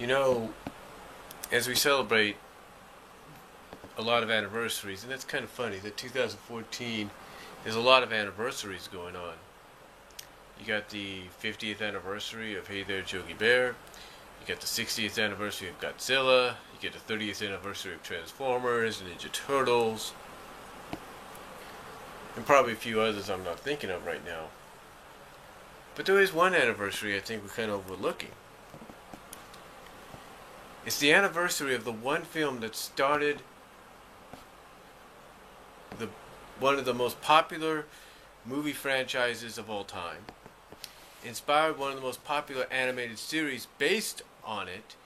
You know, as we celebrate a lot of anniversaries, and that's kind of funny that 2014, there's a lot of anniversaries going on. You got the 50th anniversary of Hey There, Yogi Bear. You got the 60th anniversary of Godzilla. You get the 30th anniversary of Transformers, Ninja Turtles, and probably a few others I'm not thinking of right now. But there is one anniversary I think we're kind of overlooking. It's the anniversary of the one film that started the one of the most popular movie franchises of all time, inspired one of the most popular animated series based on it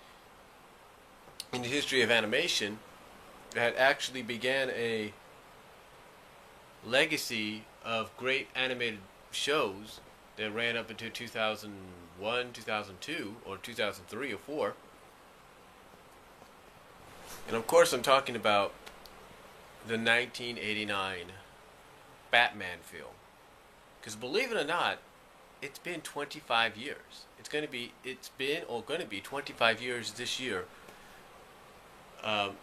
in the history of animation, that actually began a legacy of great animated shows that ran up into 2001, 2002, or 2003 or 4. And of course I'm talking about the 1989 Batman film. Because believe it or not, it's been 25 years. It's been 25 years this year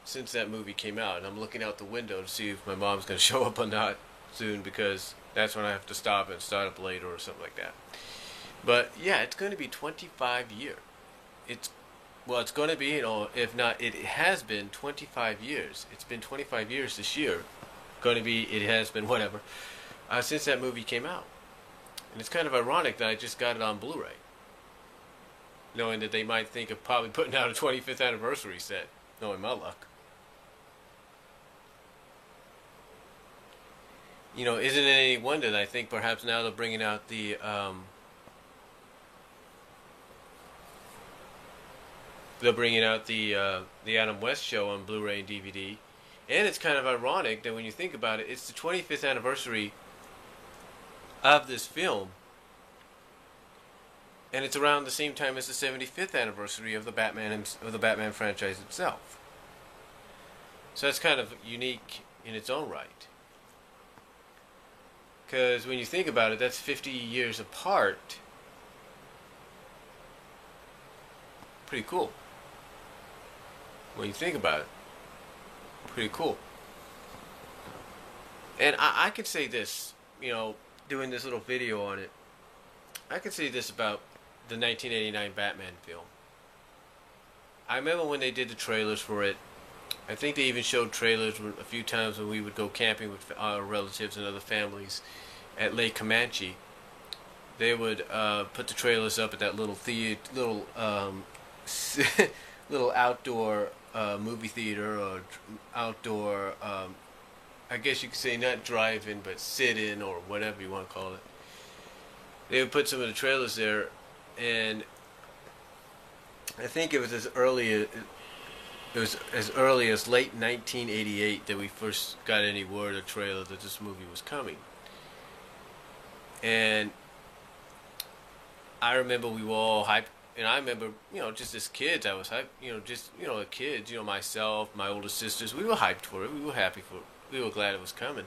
since that movie came out. And I'm looking out the window to see if my mom's going to show up or not soon, because that's when I have to stop and start up later or something like that. But yeah, it's going to be 25 years. It's going to be, if not, it has been 25 years. It's been 25 years this year. It has been, whatever, since that movie came out. And it's kind of ironic that I just got it on Blu-ray, knowing that they might think of probably putting out a 25th anniversary set, knowing my luck. Isn't it any wonder that I think perhaps now they're bringing out the Adam West show on Blu-ray and DVD. And it's kind of ironic that when you think about it, it's the 25th anniversary of this film, and it's around the same time as the 75th anniversary of the Batman franchise itself. So that's kind of unique in its own right. Because when you think about it, that's 50 years apart. Pretty cool. When you think about it, pretty cool. And I could say this, doing this little video on it, I could say this about the 1989 Batman film. I remember when they did the trailers for it. I think they even showed trailers a few times when we would go camping with our relatives and other families at Lake Comanche. They would put the trailers up at that little little outdoor movie theater, or outdoor, I guess you could say not drive-in, but sit-in, or whatever you want to call it. They would put some of the trailers there, and I think it was as early as late 1988 that we first got any word or trailer that this movie was coming. And I remember we were all hyped. And I remember, just as kids, I was hyped, kids, myself, my older sisters, we were hyped for it. We were happy for it. We were glad it was coming.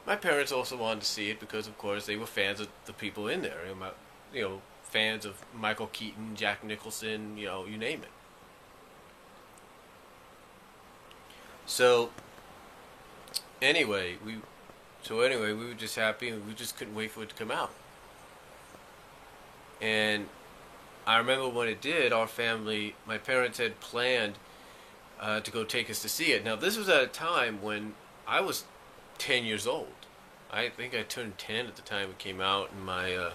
My parents also wanted to see it because, of course, they were fans of the people in there. Fans of Michael Keaton, Jack Nicholson, you name it. So, anyway, we were just happy, and we just couldn't wait for it to come out. And I remember when it did, our family, my parents had planned to go take us to see it. Now, this was at a time when I was 10 years old. I think I turned 10 at the time it came out, and my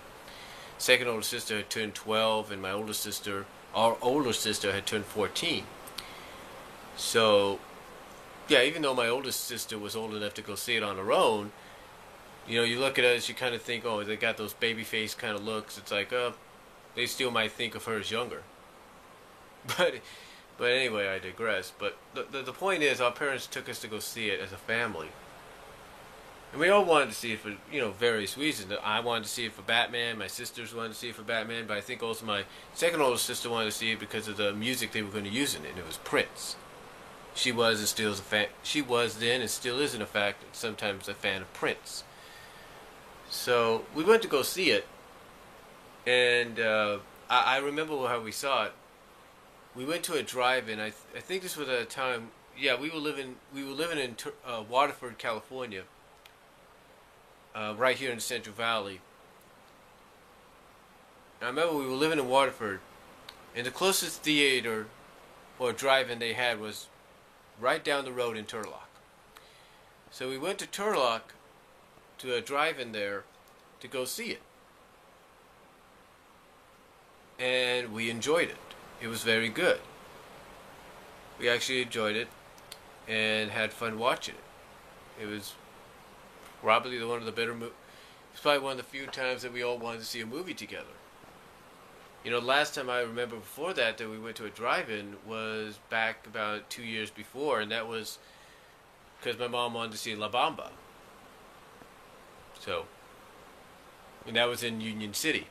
second older sister had turned 12, and our older sister had turned 14. So, yeah, even though my oldest sister was old enough to go see it on her own, you look at us, you kind of think, oh, they got those baby face kind of looks. It's like, they still might think of her as younger. But anyway, I digress. But the point is, our parents took us to go see it as a family. And we all wanted to see it for, various reasons. I wanted to see it for Batman. My sisters wanted to see it for Batman. But I think also my second oldest sister wanted to see it because of the music they were going to use in it. And it was Prince. She was and still is a fan. She was then and still is, in fact, sometimes a fan of Prince. So we went to go see it. And I remember how we saw it. we went to a drive-in. I think this was at a time. Yeah, we were living in Waterford, California, right here in the Central Valley. And I remember we were living in Waterford, and the closest theater or drive-in they had was right down the road in Turlock. So we went to Turlock to a drive-in there to go see it, and we enjoyed it. It was very good. We actually enjoyed it and had fun watching it. It was probably one of the better movies. It's probably one of the few times that we all wanted to see a movie together. You know, last time I remember before that we went to a drive-in was back about 2 years before, and that was because my mom wanted to see La Bamba. So, and that was in Union City.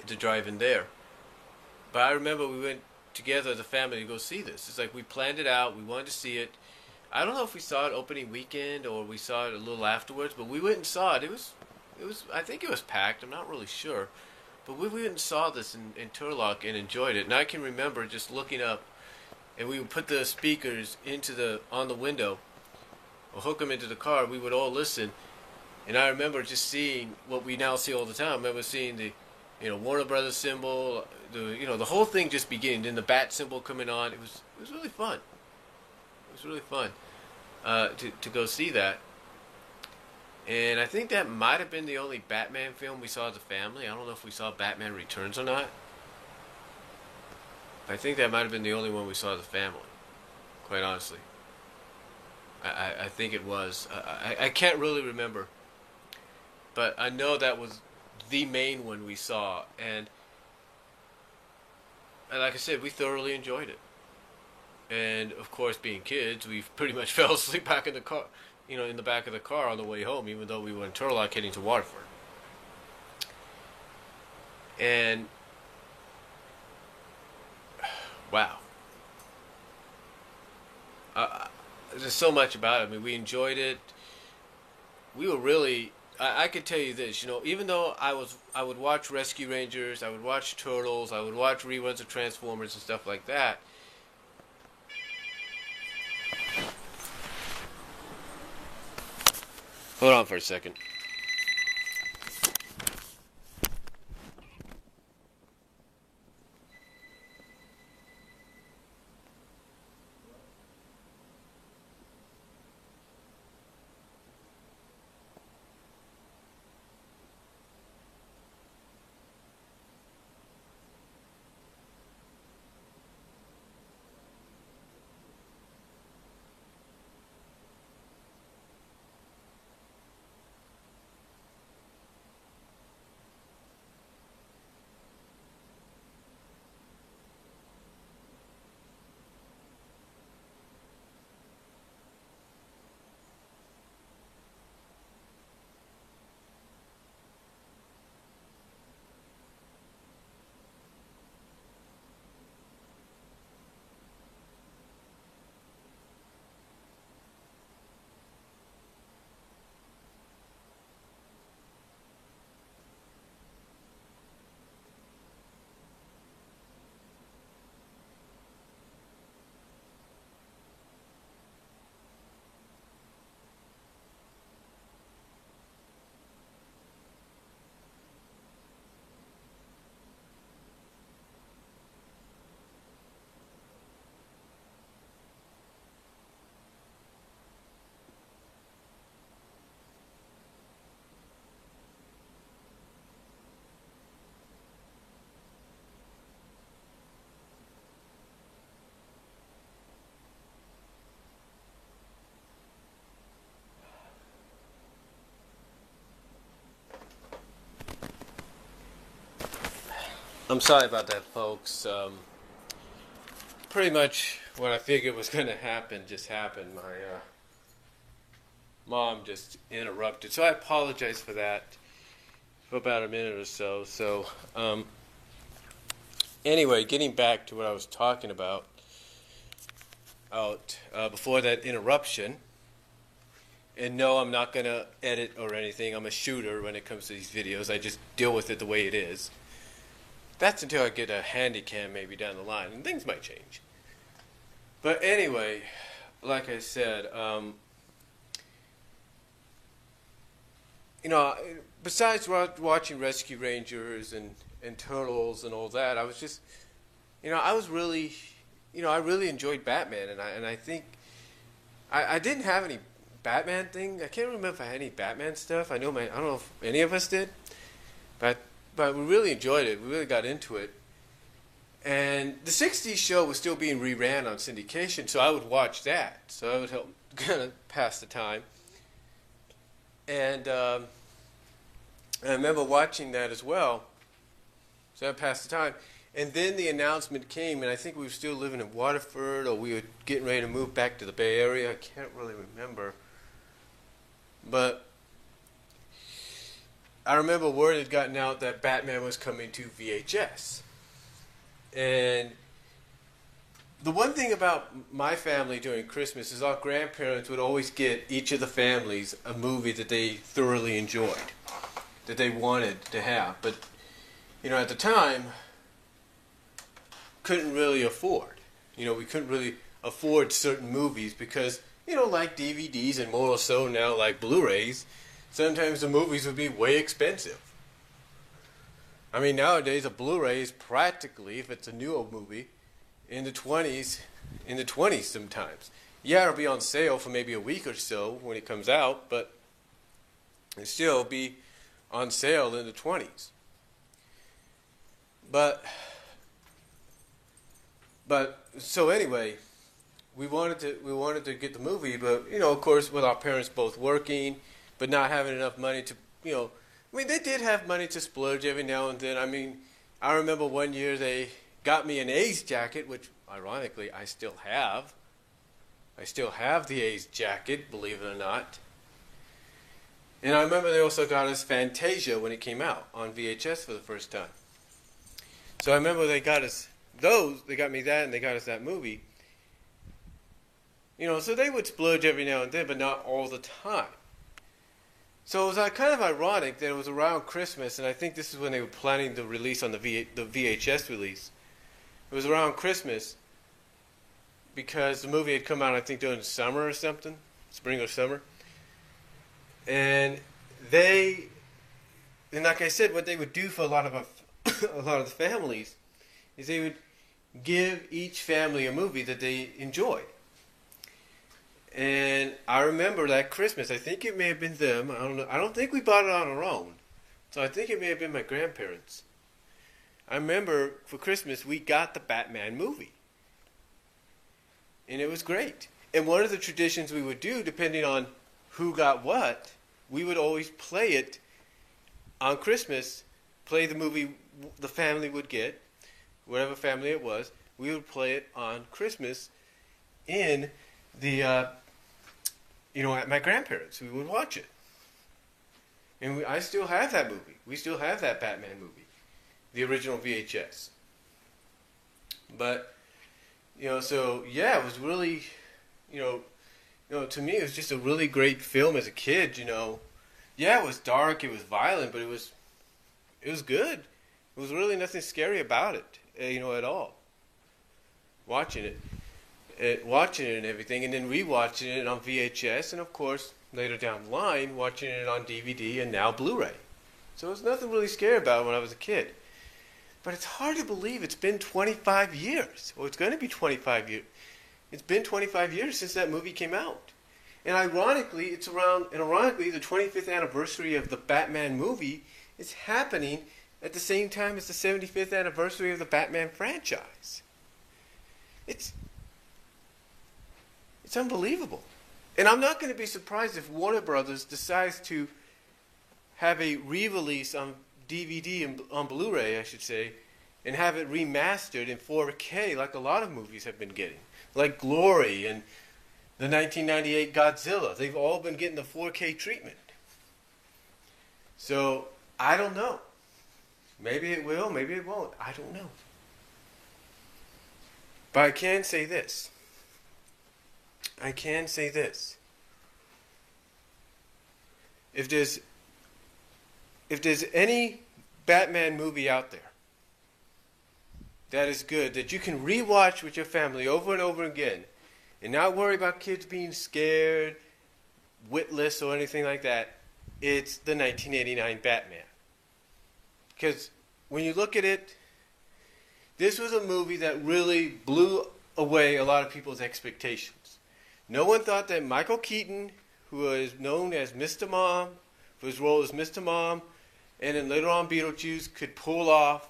It's a drive-in there. But I remember we went together as a family to go see this. It's like we planned it out. We wanted to see it. I don't know if we saw it opening weekend or we saw it a little afterwards, but we went and saw it. It was. I think it was packed. I'm not really sure, but we went and saw this in Turlock and enjoyed it. And I can remember just looking up, and we would put the speakers on the window, or hook them into the car. We would all listen, and I remember just seeing what we now see all the time. I remember seeing the Warner Brothers symbol, the whole thing just beginning, then the bat symbol coming on. It was really fun. It was really fun to go see that. And I think that might have been the only Batman film we saw as a family. I don't know if we saw Batman Returns or not. I think that might have been the only one we saw as a family, quite honestly. I think it was. I can't really remember. But I know that was the main one we saw. And like I said, we thoroughly enjoyed it. And of course, being kids, we pretty much fell asleep back in the car, in the back of the car on the way home, even though we were in Turlock heading to Waterford. And wow, there's so much about it. I mean, we enjoyed it. We were really. I could tell you this, even though I would watch Rescue Rangers, I would watch Turtles, I would watch reruns of Transformers and stuff like that. Hold on for a second. I'm sorry about that, folks. Pretty much what I figured was going to happen just happened. My mom just interrupted, so I apologize for that for about a minute or so. So, anyway, getting back to what I was talking about before that interruption. And no, I'm not going to edit or anything. I'm a shooter when it comes to these videos. I just deal with it the way it is. That's until I get a handy cam maybe down the line, and things might change. But anyway, like I said, you know, besides watching Rescue Rangers and Turtles and all that, I was just, I was really, I really enjoyed Batman, and I think I didn't have any Batman thing. I can't remember if I had any Batman stuff. I don't know if any of us did, but we really enjoyed it. We really got into it. And the '60s show was still being reran on syndication, so I would watch that. So I would help kind of pass the time. And I remember watching that as well. So I passed the time. And then the announcement came, and I think we were still living in Waterford, or we were getting ready to move back to the Bay Area. I can't really remember. But I remember word had gotten out that Batman was coming to VHS. And the one thing about my family during Christmas is our grandparents would always get each of the families a movie that they thoroughly enjoyed, that they wanted to have. But, at the time, couldn't really afford. We couldn't really afford certain movies because, like DVDs and more so now like Blu-rays, sometimes the movies would be way expensive. I mean, nowadays a Blu-ray is practically, if it's a newer movie, in the 20s sometimes. Yeah, it'll be on sale for maybe a week or so when it comes out, but it'll still be on sale in the 20s. But so anyway, we wanted to get the movie, but of course, with our parents both working, but not having enough money to, they did have money to splurge every now and then. I mean, I remember one year they got me an A's jacket, which ironically I still have. I still have the A's jacket, believe it or not. And I remember they also got us Fantasia when it came out on VHS for the first time. So I remember they got us they got me that, and they got us that movie. So they would splurge every now and then, but not all the time. So it was kind of ironic that it was around Christmas, and I think this is when they were planning the release on the VHS release. It was around Christmas because the movie had come out, I think, during the summer or something, spring or summer. And like I said, what they would do for a lot of the families is they would give each family a movie that they enjoyed. And I remember that Christmas, I think it may have been them. I don't know. I don't think we bought it on our own. So I think it may have been my grandparents. I remember for Christmas we got the Batman movie. And it was great. And one of the traditions we would do, depending on who got what, we would always play it on Christmas, play the movie the family would get, whatever family it was. We would play it on Christmas in the, at my grandparents. We would watch it. And I still have that movie. We still have that Batman movie, the original VHS. But, so yeah, it was really, to me it was just a really great film as a kid. Yeah, it was dark, it was violent, but it was good. There was really nothing scary about it, at all. Watching it and everything, and then rewatching it on VHS, and of course, later down the line, watching it on DVD and now Blu-ray. So there's nothing really scary about it when I was a kid. But it's hard to believe it's been 25 years. Well, it's going to be 25 years. It's been 25 years since that movie came out. And ironically, the 25th anniversary of the Batman movie is happening at the same time as the 75th anniversary of the Batman franchise. It's unbelievable. And I'm not going to be surprised if Warner Brothers decides to have a re-release on DVD and on Blu-ray, I should say, and have it remastered in 4K like a lot of movies have been getting. Like Glory and the 1998 Godzilla. They've all been getting the 4K treatment. So, I don't know. Maybe it will, maybe it won't. I don't know. But I can say this. If there's any Batman movie out there that is good, that you can rewatch with your family over and over again and not worry about kids being scared, witless, or anything like that, it's the 1989 Batman. Because when you look at it, this was a movie that really blew away a lot of people's expectations. No one thought that Michael Keaton, who was known as Mr. Mom, for his role as Mr. Mom, and then later on Beetlejuice, could pull off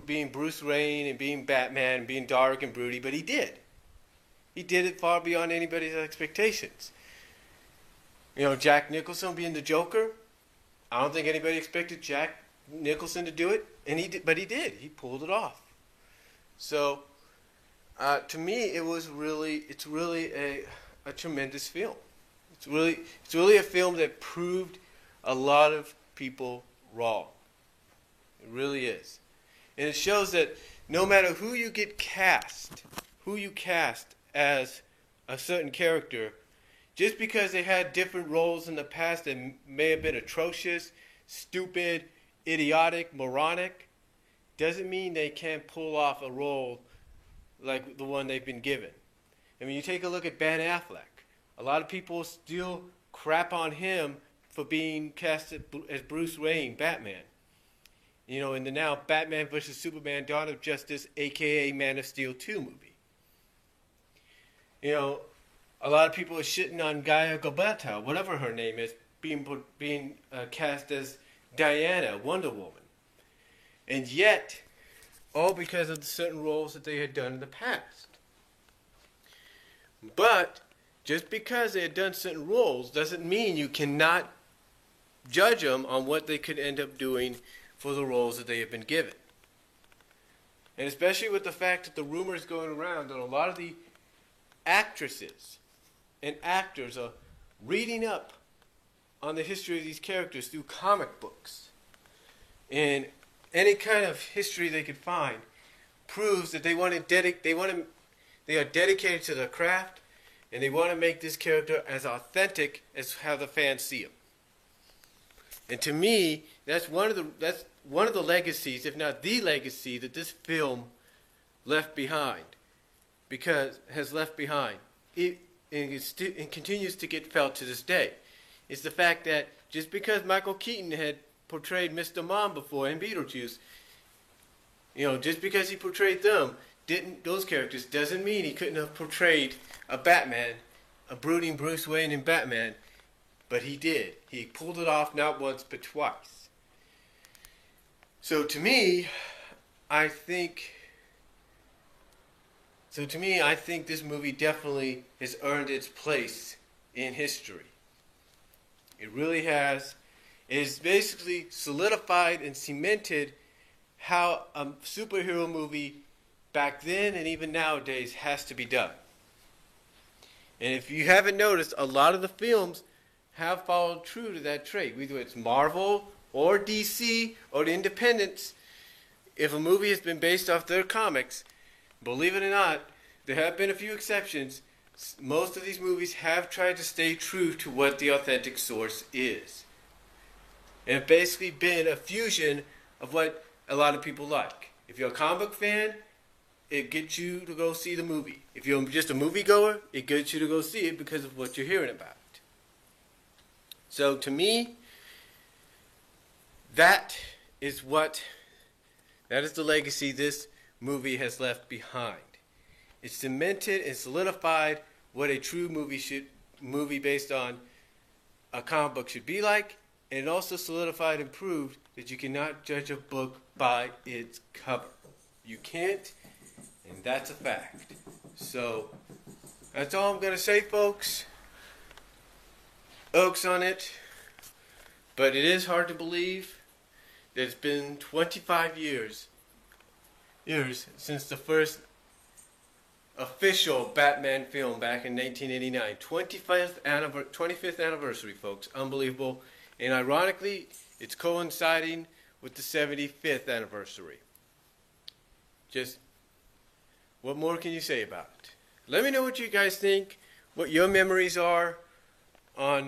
being Bruce Wayne and being Batman and being dark and broody, but he did. He did it far beyond anybody's expectations. Jack Nicholson being the Joker, I don't think anybody expected Jack Nicholson to do it, and he did, but he did. He pulled it off. So, to me, it's really a tremendous film. It's really a film that proved a lot of people wrong. It really is. And it shows that no matter who you cast as a certain character, just because they had different roles in the past that may have been atrocious, stupid, idiotic, moronic, doesn't mean they can't pull off a role like the one they've been given. I mean, you take a look at Ben Affleck. A lot of people still crap on him for being cast as Bruce Wayne, Batman. In the now Batman vs. Superman Dawn of Justice, a.k.a. Man of Steel 2 movie. A lot of people are shitting on Gaia Gabetta, whatever her name is, being cast as Diana, Wonder Woman. And yet, all because of the certain roles that they had done in the past. But, just because they had done certain roles doesn't mean you cannot judge them on what they could end up doing for the roles that they have been given. And especially with the fact that the rumors going around that a lot of the actresses and actors are reading up on the history of these characters through comic books. And any kind of history they could find proves that they are dedicated to their craft, and they want to make this character as authentic as how the fans see him. And to me, that's one of the legacies, if not the legacy, that this film left behind. It continues to get felt to this day. It's the fact that just because Michael Keaton had portrayed Mr. Mom before in Beetlejuice, just because he portrayed those characters doesn't mean he couldn't have portrayed a Batman, a brooding Bruce Wayne in Batman, but he did. He pulled it off not once but twice. So to me, I think this movie definitely has earned its place in history. It really has. It has basically solidified and cemented how a superhero movie back then and even nowadays has to be done. And if you haven't noticed, a lot of the films have followed true to that trait. Whether it's Marvel or DC or the independents, if a movie has been based off their comics, believe it or not, there have been a few exceptions. Most of these movies have tried to stay true to what the authentic source is. And it's basically been a fusion of what a lot of people like. If you're a comic book fan, it gets you to go see the movie. If you're just a moviegoer, it gets you to go see it because of what you're hearing about. So to me, that is the legacy this movie has left behind. It cemented and solidified what a true movie based on a comic book should be like, and it also solidified and proved that you cannot judge a book by its cover. You can't, and that's a fact. So, that's all I'm going to say, folks. Oaks on it. But it is hard to believe that it's been 25 years since the first official Batman film back in 1989. 25th anniversary, folks. Unbelievable. And ironically, it's coinciding with the 75th anniversary. Just, what more can you say about it? Let me know what you guys think, what your memories are on in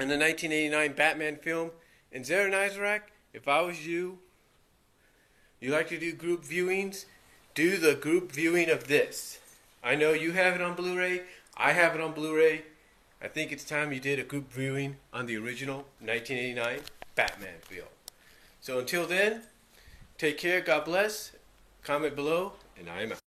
the 1989 Batman film. And Zara Nizarak, if I was you, You like to do group viewings? Do the group viewing of this. I know you have it on Blu-ray. I have it on Blu-ray. I think it's time you did a group viewing on the original 1989 Batman film. So until then, take care, God bless, comment below, and I am out.